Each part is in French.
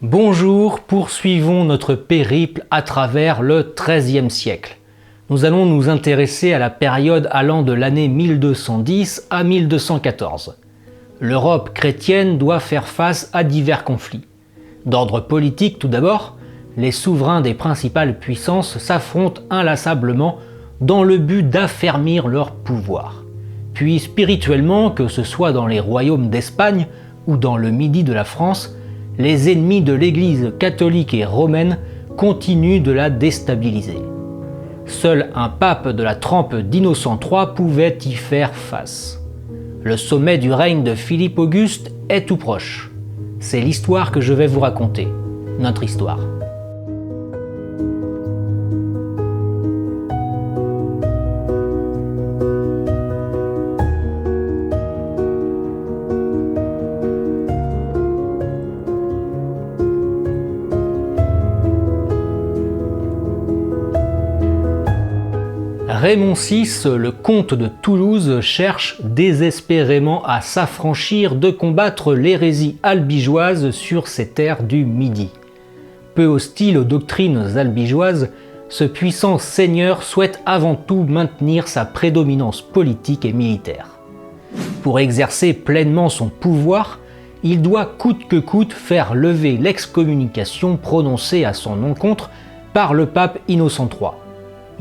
Bonjour, poursuivons notre périple à travers le XIIIe siècle. Nous allons nous intéresser à la période allant de l'année 1210 à 1214. L'Europe chrétienne doit faire face à divers conflits. D'ordre politique tout d'abord, les souverains des principales puissances s'affrontent inlassablement dans le but d'affermir leur pouvoir. Puis spirituellement, que ce soit dans les royaumes d'Espagne ou dans le midi de la France, les ennemis de l'Église catholique et romaine continuent de la déstabiliser. Seul un pape de la trempe d'Innocent III pouvait y faire face. Le sommet du règne de Philippe Auguste est tout proche. C'est l'histoire que je vais vous raconter, notre histoire. Raymond VI, le comte de Toulouse, cherche désespérément à s'affranchir de combattre l'hérésie albigeoise sur ses terres du Midi. Peu hostile aux doctrines albigeoises, ce puissant seigneur souhaite avant tout maintenir sa prédominance politique et militaire. Pour exercer pleinement son pouvoir, il doit coûte que coûte faire lever l'excommunication prononcée à son encontre par le pape Innocent III.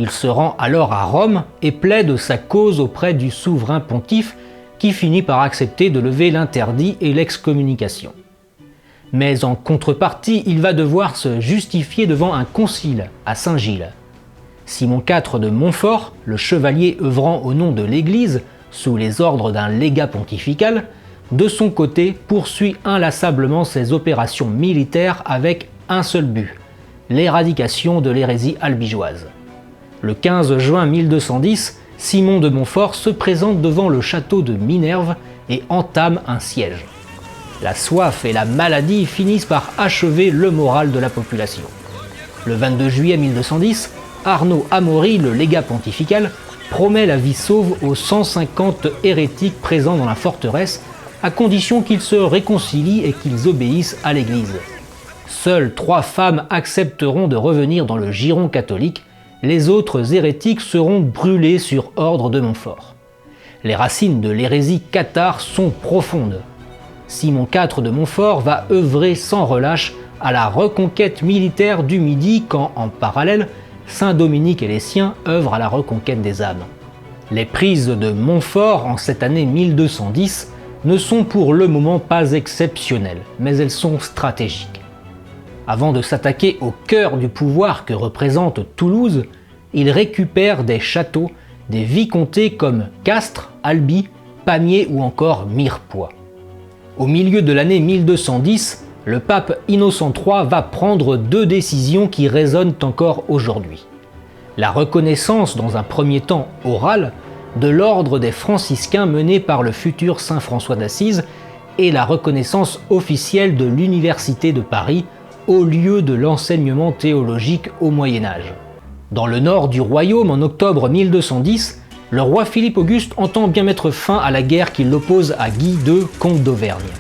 Il se rend alors à Rome et plaide sa cause auprès du souverain pontife qui finit par accepter de lever l'interdit et l'excommunication. Mais en contrepartie, il va devoir se justifier devant un concile à Saint-Gilles. Simon IV de Montfort, le chevalier œuvrant au nom de l'Église sous les ordres d'un légat pontifical, de son côté poursuit inlassablement ses opérations militaires avec un seul but, l'éradication de l'hérésie albigeoise. Le 15 juin 1210, Simon de Montfort se présente devant le château de Minerve et entame un siège. La soif et la maladie finissent par achever le moral de la population. Le 22 juillet 1210, Arnaud Amaury, le légat pontifical, promet la vie sauve aux 150 hérétiques présents dans la forteresse, à condition qu'ils se réconcilient et qu'ils obéissent à l'Église. Seules 3 femmes accepteront de revenir dans le giron catholique. Les autres hérétiques seront brûlés sur ordre de Montfort. Les racines de l'hérésie cathare sont profondes. Simon IV de Montfort va œuvrer sans relâche à la reconquête militaire du Midi quand, en parallèle, Saint Dominique et les siens œuvrent à la reconquête des âmes. Les prises de Montfort en cette année 1210 ne sont pour le moment pas exceptionnelles, mais elles sont stratégiques. Avant de s'attaquer au cœur du pouvoir que représente Toulouse, il récupère des châteaux, des vicomtés comme Castres, Albi, Pamiers ou encore Mirepoix. Au milieu de l'année 1210, le pape Innocent III va prendre 2 décisions qui résonnent encore aujourd'hui. La reconnaissance, dans un premier temps orale, de l'ordre des franciscains mené par le futur saint François d'Assise et la reconnaissance officielle de l'Université de Paris au lieu de l'enseignement théologique au Moyen-Âge. Dans le nord du royaume, en octobre 1210, le roi Philippe Auguste entend bien mettre fin à la guerre qui l'oppose à Guy II, comte d'Auvergne.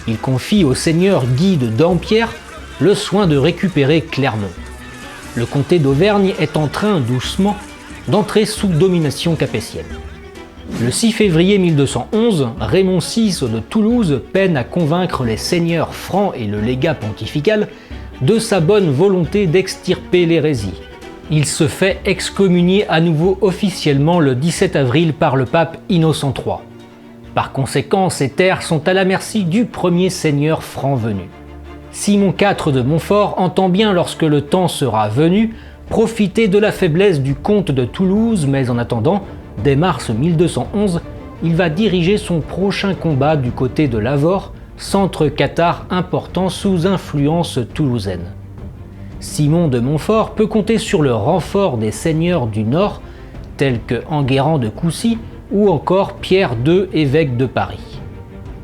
Il confie au seigneur Guy de Dampierre le soin de récupérer Clermont. Le comté d'Auvergne est en train, doucement, d'entrer sous domination capétienne. Le 6 février 1211, Raymond VI de Toulouse peine à convaincre les seigneurs francs et le légat pontifical de sa bonne volonté d'extirper l'hérésie. Il se fait excommunier à nouveau officiellement le 17 avril par le pape Innocent III. Par conséquent, ces terres sont à la merci du premier seigneur franc venu. Simon IV de Montfort entend bien, lorsque le temps sera venu, profiter de la faiblesse du comte de Toulouse, mais en attendant, dès mars 1211, il va diriger son prochain combat du côté de l'Avor, centre cathare important sous influence toulousaine. Simon de Montfort peut compter sur le renfort des seigneurs du Nord, tels que Enguerrand de Coucy ou encore Pierre II, évêque de Paris.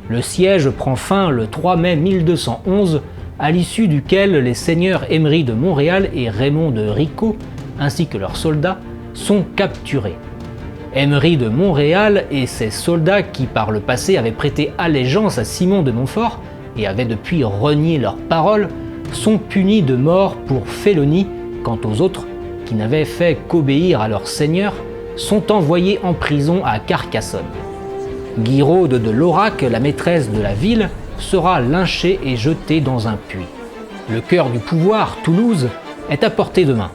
Le siège prend fin le 3 mai 1211, à l'issue duquel les seigneurs Emery de Montréal et Raymond de Ricaud, ainsi que leurs soldats, sont capturés. Emery de Montréal et ses soldats qui par le passé avaient prêté allégeance à Simon de Montfort et avaient depuis renié leurs paroles, sont punis de mort pour félonie, quant aux autres, qui n'avaient fait qu'obéir à leur seigneur, sont envoyés en prison à Carcassonne. Guiraude de Laurac, la maîtresse de la ville, sera lynchée et jetée dans un puits. Le cœur du pouvoir, Toulouse, est à portée de main.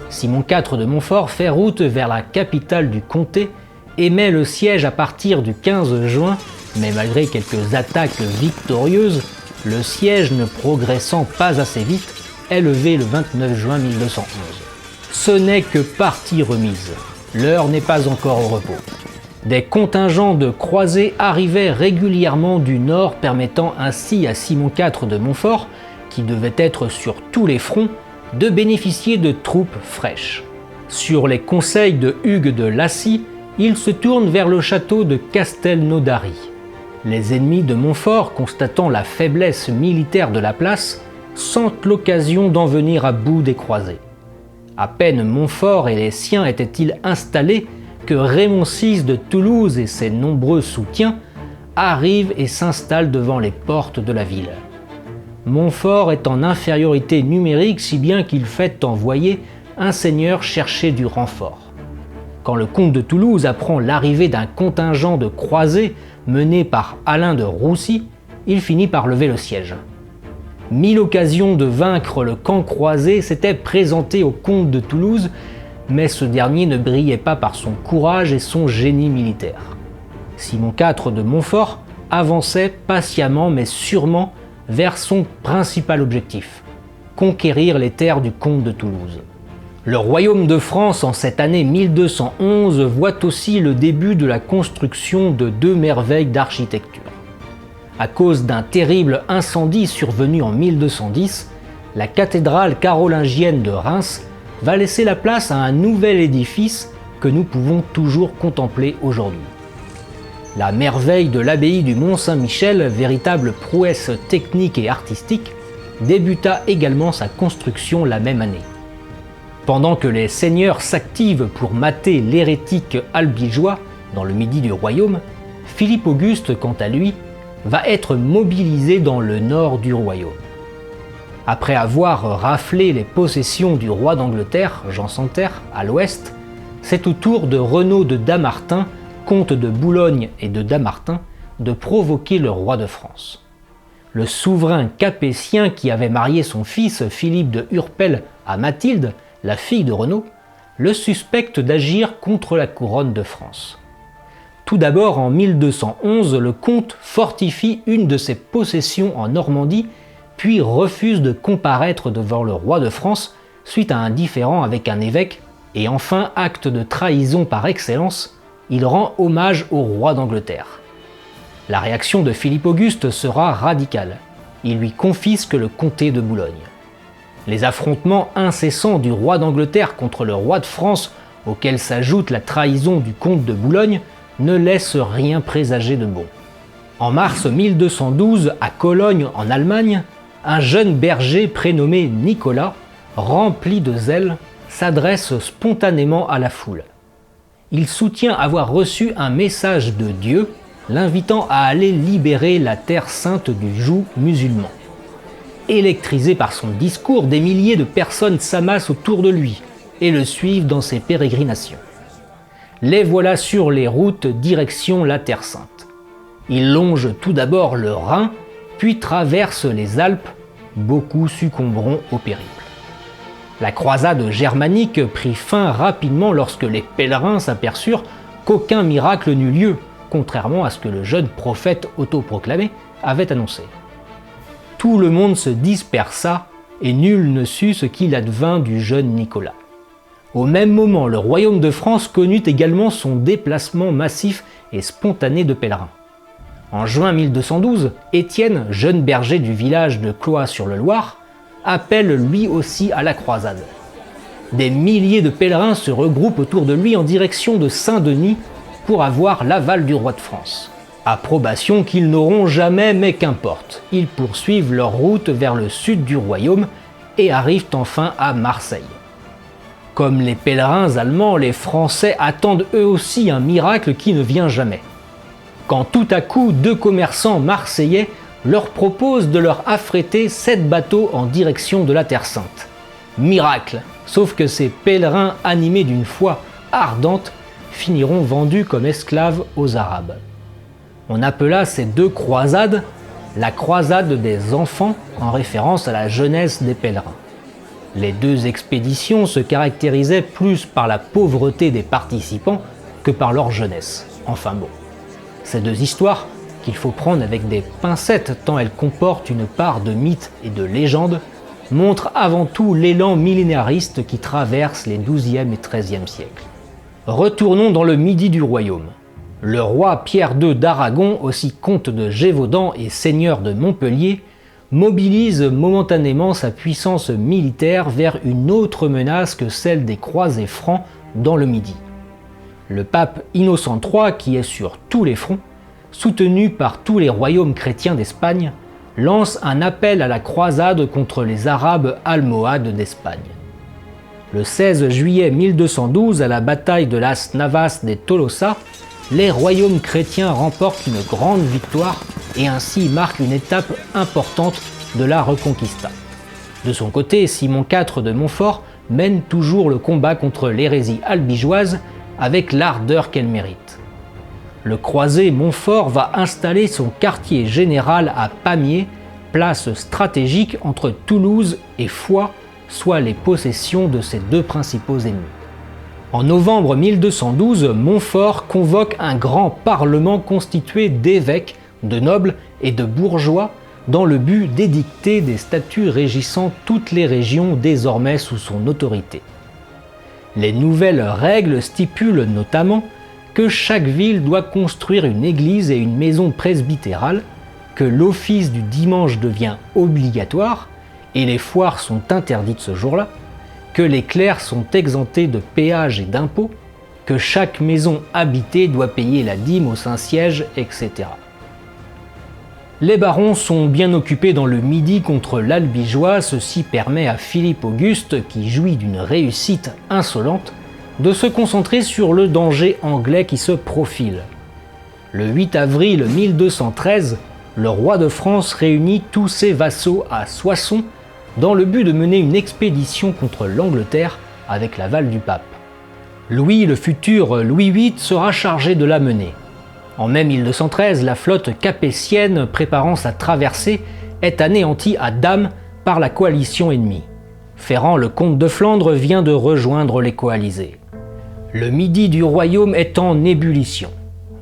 Simon IV de Montfort fait route vers la capitale du comté et met le siège à partir du 15 juin, mais malgré quelques attaques victorieuses, le siège ne progressant pas assez vite, est levé le 29 juin 1211. Ce n'est que partie remise. L'heure n'est pas encore au repos. Des contingents de croisés arrivaient régulièrement du nord, permettant ainsi à Simon IV de Montfort, qui devait être sur tous les fronts, de bénéficier de troupes fraîches. Sur les conseils de Hugues de Lacy, il se tourne vers le château de Castelnaudary. Les ennemis de Montfort, constatant la faiblesse militaire de la place, sentent l'occasion d'en venir à bout des croisés. À peine Montfort et les siens étaient-ils installés que Raymond VI de Toulouse et ses nombreux soutiens arrivent et s'installent devant les portes de la ville. Montfort est en infériorité numérique si bien qu'il fait envoyer un seigneur chercher du renfort. Quand le comte de Toulouse apprend l'arrivée d'un contingent de croisés mené par Alain de Roussy, il finit par lever le siège. 1000 occasions de vaincre le camp croisé s'étaient présentées au comte de Toulouse, mais ce dernier ne brillait pas par son courage et son génie militaire. Simon IV de Montfort avançait patiemment mais sûrement vers son principal objectif, conquérir les terres du comte de Toulouse. Le royaume de France en cette année 1211 voit aussi le début de la construction de deux merveilles d'architecture. À cause d'un terrible incendie survenu en 1210, la cathédrale carolingienne de Reims va laisser la place à un nouvel édifice que nous pouvons toujours contempler aujourd'hui. La merveille de l'abbaye du Mont-Saint-Michel, véritable prouesse technique et artistique, débuta également sa construction la même année. Pendant que les seigneurs s'activent pour mater l'hérétique albigeois dans le midi du royaume, Philippe Auguste, quant à lui, va être mobilisé dans le nord du royaume. Après avoir raflé les possessions du roi d'Angleterre, Jean sans Terre, à l'ouest, c'est au tour de Renaud de Damartin, comte de Boulogne et de Damartin, de provoquer le roi de France. Le souverain capétien qui avait marié son fils Philippe de Urpel à Mathilde, la fille de Renaud, le suspecte d'agir contre la couronne de France. Tout d'abord, en 1211, le comte fortifie une de ses possessions en Normandie, puis refuse de comparaître devant le roi de France suite à un différend avec un évêque, et enfin, acte de trahison par excellence, il rend hommage au roi d'Angleterre. La réaction de Philippe Auguste sera radicale. Il lui confisque le comté de Boulogne. Les affrontements incessants du roi d'Angleterre contre le roi de France, auxquels s'ajoute la trahison du comte de Boulogne, ne laissent rien présager de bon. En mars 1212, à Cologne, en Allemagne, un jeune berger prénommé Nicolas, rempli de zèle, s'adresse spontanément à la foule. Il soutient avoir reçu un message de Dieu, l'invitant à aller libérer la terre sainte du joug musulman. Électrisés par son discours, des milliers de personnes s'amassent autour de lui et le suivent dans ses pérégrinations. Les voilà sur les routes direction la Terre Sainte. Ils longent tout d'abord le Rhin, puis traversent les Alpes. Beaucoup succomberont au périple. La croisade germanique prit fin rapidement lorsque les pèlerins s'aperçurent qu'aucun miracle n'eut lieu, contrairement à ce que le jeune prophète autoproclamé avait annoncé. Tout le monde se dispersa et nul ne sut ce qu'il advint du jeune Nicolas. Au même moment, le royaume de France connut également son déplacement massif et spontané de pèlerins. En juin 1212, Étienne, jeune berger du village de Cloix-sur-le-Loir, appelle lui aussi à la croisade. Des milliers de pèlerins se regroupent autour de lui en direction de Saint-Denis pour avoir l'aval du roi de France. Approbation qu'ils n'auront jamais, mais qu'importe. Ils poursuivent leur route vers le sud du royaume et arrivent enfin à Marseille. Comme les pèlerins allemands, les Français attendent eux aussi un miracle qui ne vient jamais. Quand tout à coup, deux commerçants marseillais leur propose de leur affréter 7 bateaux en direction de la Terre Sainte. Miracle! Sauf que ces pèlerins animés d'une foi ardente finiront vendus comme esclaves aux Arabes. On appela ces 2 croisades la croisade des enfants en référence à la jeunesse des pèlerins. Les 2 expéditions se caractérisaient plus par la pauvreté des participants que par leur jeunesse. Enfin bon, ces 2 histoires qu'il faut prendre avec des pincettes tant elles comportent une part de mythe et de légende, montrent avant tout l'élan millénariste qui traverse les XIIe et XIIIe siècles. Retournons dans le midi du royaume. Le roi Pierre II d'Aragon, aussi comte de Gévaudan et seigneur de Montpellier, mobilise momentanément sa puissance militaire vers une autre menace que celle des croisés francs dans le Midi. Le pape Innocent III, qui est sur tous les fronts, soutenu par tous les royaumes chrétiens d'Espagne, lance un appel à la croisade contre les Arabes almohades d'Espagne. Le 16 juillet 1212, à la bataille de Las Navas de Tolosa, les royaumes chrétiens remportent une grande victoire et ainsi marquent une étape importante de la Reconquista. De son côté, Simon IV de Montfort mène toujours le combat contre l'hérésie albigeoise avec l'ardeur qu'elle mérite. Le croisé Montfort va installer son quartier général à Pamiers, place stratégique entre Toulouse et Foix, soit les possessions de ses 2 principaux ennemis. En novembre 1212, Montfort convoque un grand parlement constitué d'évêques, de nobles et de bourgeois dans le but d'édicter des statuts régissant toutes les régions désormais sous son autorité. Les nouvelles règles stipulent notamment que chaque ville doit construire une église et une maison presbytérale, que l'office du dimanche devient obligatoire et les foires sont interdites ce jour-là, que les clercs sont exemptés de péages et d'impôts, que chaque maison habitée doit payer la dîme au Saint-Siège, etc. Les barons sont bien occupés dans le Midi contre l'Albigeois, ceci permet à Philippe Auguste, qui jouit d'une réussite insolente, de se concentrer sur le danger anglais qui se profile. Le 8 avril 1213, le roi de France réunit tous ses vassaux à Soissons dans le but de mener une expédition contre l'Angleterre avec l'aval du pape. Louis, le futur Louis VIII, sera chargé de la mener. En mai 1213, la flotte capétienne préparant sa traversée est anéantie à Dames par la coalition ennemie. Ferrand, le comte de Flandre, vient de rejoindre les coalisés. Le Midi du royaume est en ébullition.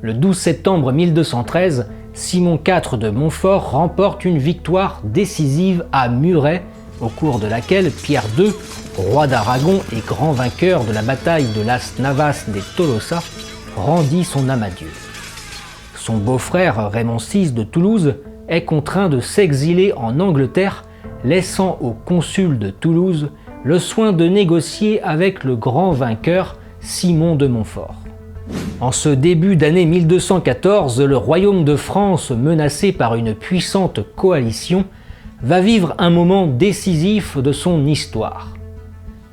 Le 12 septembre 1213, Simon IV de Montfort remporte une victoire décisive à Muret, au cours de laquelle Pierre II, roi d'Aragon et grand vainqueur de la bataille de Las Navas de Tolosa, rendit son âme à Dieu. Son beau-frère Raymond VI de Toulouse est contraint de s'exiler en Angleterre, laissant au consul de Toulouse le soin de négocier avec le grand vainqueur Simon de Montfort. En ce début d'année 1214, le royaume de France, menacé par une puissante coalition, va vivre un moment décisif de son histoire.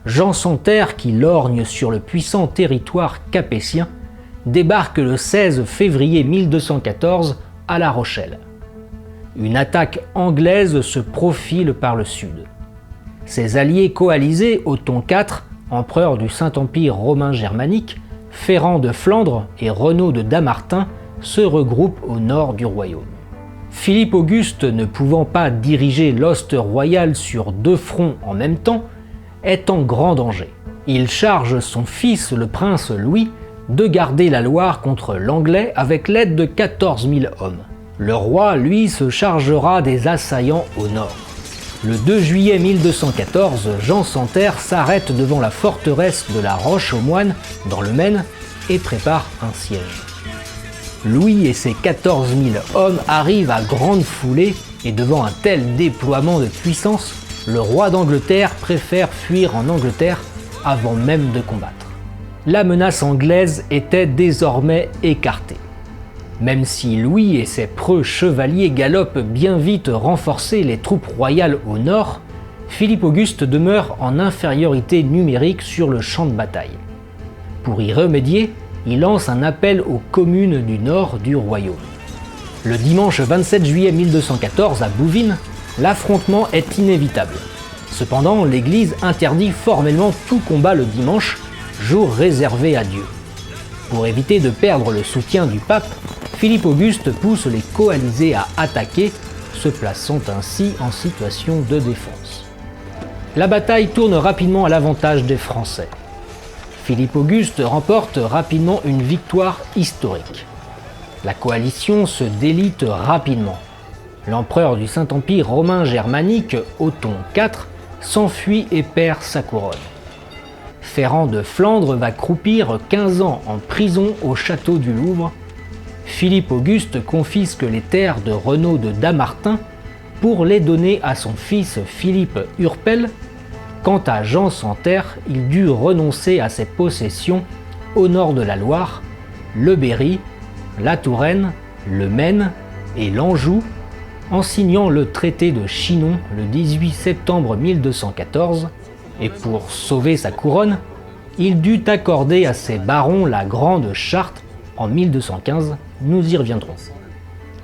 Jean Santerre, qui lorgne sur le puissant territoire capétien, débarque le 16 février 1214 à La Rochelle. Une attaque anglaise se profile par le sud. Ses alliés coalisés, Othon IV, empereur du Saint-Empire romain germanique, Ferrand de Flandre et Renaud de Damartin, se regroupent au nord du royaume. Philippe Auguste, ne pouvant pas diriger l'hoste royale sur 2 fronts en même temps, est en grand danger. Il charge son fils, le prince Louis, de garder la Loire contre l'Anglais avec l'aide de 14 000 hommes. Le roi, lui, se chargera des assaillants au nord. Le 2 juillet 1214, Jean Santerre s'arrête devant la forteresse de la Roche-aux-Moines, dans le Maine, et prépare un siège. Louis et ses 14 000 hommes arrivent à grande foulée, et devant un tel déploiement de puissance, le roi d'Angleterre préfère fuir en Angleterre avant même de combattre. La menace anglaise était désormais écartée. Même si Louis et ses preux chevaliers galopent bien vite renforcer les troupes royales au nord, Philippe Auguste demeure en infériorité numérique sur le champ de bataille. Pour y remédier, il lance un appel aux communes du nord du royaume. Le dimanche 27 juillet 1214 à Bouvines, l'affrontement est inévitable. Cependant, l'Église interdit formellement tout combat le dimanche, jour réservé à Dieu. Pour éviter de perdre le soutien du pape, Philippe Auguste pousse les coalisés à attaquer, se plaçant ainsi en situation de défense. La bataille tourne rapidement à l'avantage des Français. Philippe Auguste remporte rapidement une victoire historique. La coalition se délite rapidement. L'empereur du Saint-Empire romain germanique, Othon IV, s'enfuit et perd sa couronne. Ferrand de Flandre va croupir 15 ans en prison au château du Louvre. Philippe Auguste confisque les terres de Renaud de Damartin pour les donner à son fils Philippe Urpel. Quant à Jean Santerre, il dut renoncer à ses possessions au nord de la Loire, le Berry, la Touraine, le Maine et l'Anjou, en signant le traité de Chinon le 18 septembre 1214, et pour sauver sa couronne, il dut accorder à ses barons la Grande Charte en 1215, nous y reviendrons.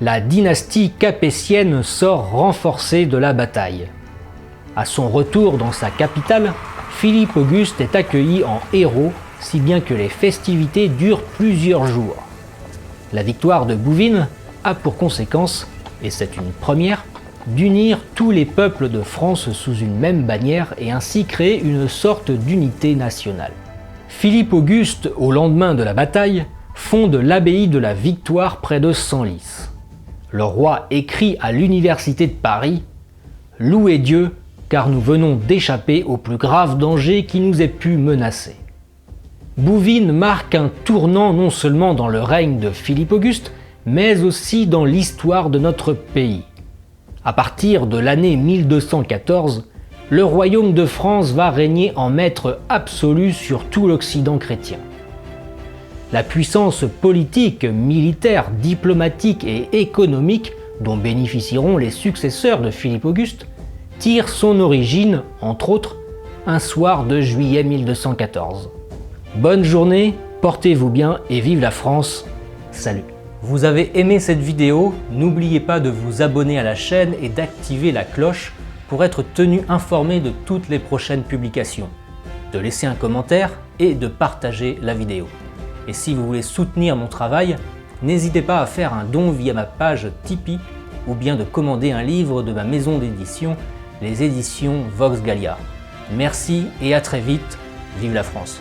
La dynastie capétienne sort renforcée de la bataille. À son retour dans sa capitale, Philippe Auguste est accueilli en héros, si bien que les festivités durent plusieurs jours. La victoire de Bouvines a pour conséquence, et c'est une première, d'unir tous les peuples de France sous une même bannière et ainsi créer une sorte d'unité nationale. Philippe Auguste, au lendemain de la bataille, fonde l'abbaye de la Victoire près de Senlis. Le roi écrit à l'université de Paris « Louez Dieu, car nous venons d'échapper au plus grave danger qui nous ait pu menacer ». Bouvines marque un tournant non seulement dans le règne de Philippe Auguste, mais aussi dans l'histoire de notre pays. À partir de l'année 1214, le royaume de France va régner en maître absolu sur tout l'Occident chrétien. La puissance politique, militaire, diplomatique et économique dont bénéficieront les successeurs de Philippe Auguste tire son origine, entre autres, un soir de juillet 1214. Bonne journée, portez-vous bien et vive la France. Salut! Vous avez aimé cette vidéo? N'oubliez pas de vous abonner à la chaîne et d'activer la cloche pour être tenu informé de toutes les prochaines publications, de laisser un commentaire et de partager la vidéo. Et si vous voulez soutenir mon travail, n'hésitez pas à faire un don via ma page Tipeee ou bien de commander un livre de ma maison d'édition, les éditions Vox Gallia. Merci et à très vite, vive la France!